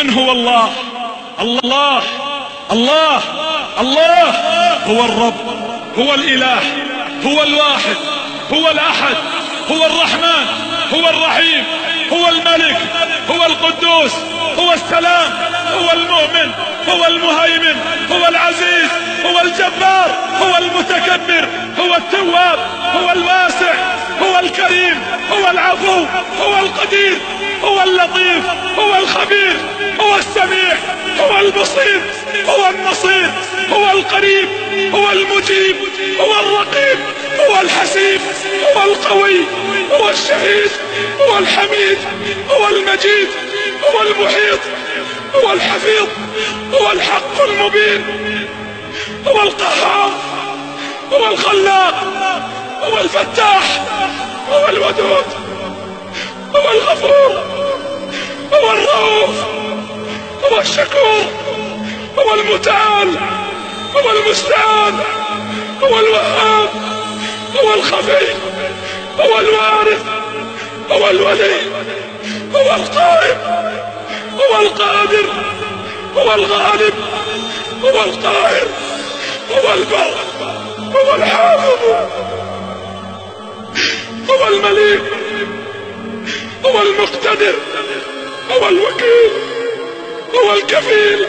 من هو الله؟ الله الله الله هو الرب، هو الإله، هو الواحد، هو الأحد، هو الرحمن، هو الرحيم، هو الملك، هو القدوس، هو السلام، هو المؤمن، هو المهيمن، هو العزيز، هو الجبار، هو المتكبر، هو التواب، هو الواسع، هو الكريم، هو العفو، هو القدير، هو اللطيف، هو الخبير، هو السميع، هو البصير، هو النصير، هو القريب، هو المجيب، هو الرقيب، هو الحسيب، هو القوي، هو الشهيد، هو الحميد، هو المجيد، هو المحيط، هو الحفيظ، هو الحق المبين، هو القهار، هو الخلاق، هو الفتاح، هو الودود، هو الغفور، هو الرؤوف، هو الشكور، هو المتعال، هو المستعان، هو الوهاب، هو الخفي، هو الوارث، هو الولي، هو القائم، هو القادر، هو الغالب، هو القاهر، هو البر، هو الحافظ، هو المليك، هو المقتدر، هو الوكيل، هو الكفيل،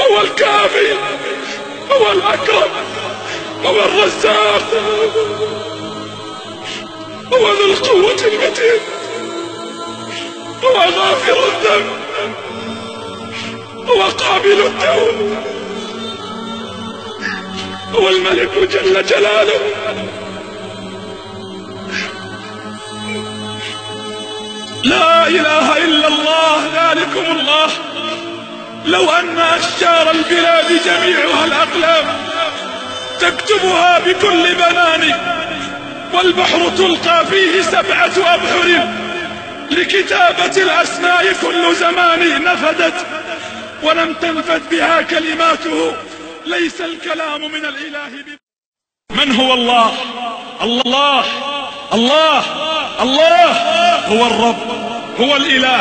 هو الكافي، هو الأكرم، هو الرزاق، هو ذو القوة المتين، هو غافر الذنب، هو قابل التوب، هو الملك جل جلاله. لا إله إلا الله، ذلكم الله. لو أن أشجار البلاد جميعها الأقلام تكتبها بكل بنان، والبحر تلقى فيه 7 أبحر لكتابة الأسماء كل زمان نفدت، ولم تنفد بها كلماته، ليس الكلام من الإله من هو الله؟ الله الله الله هو الرب، هو الإله،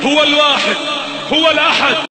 هو الواحد، هو الأحد.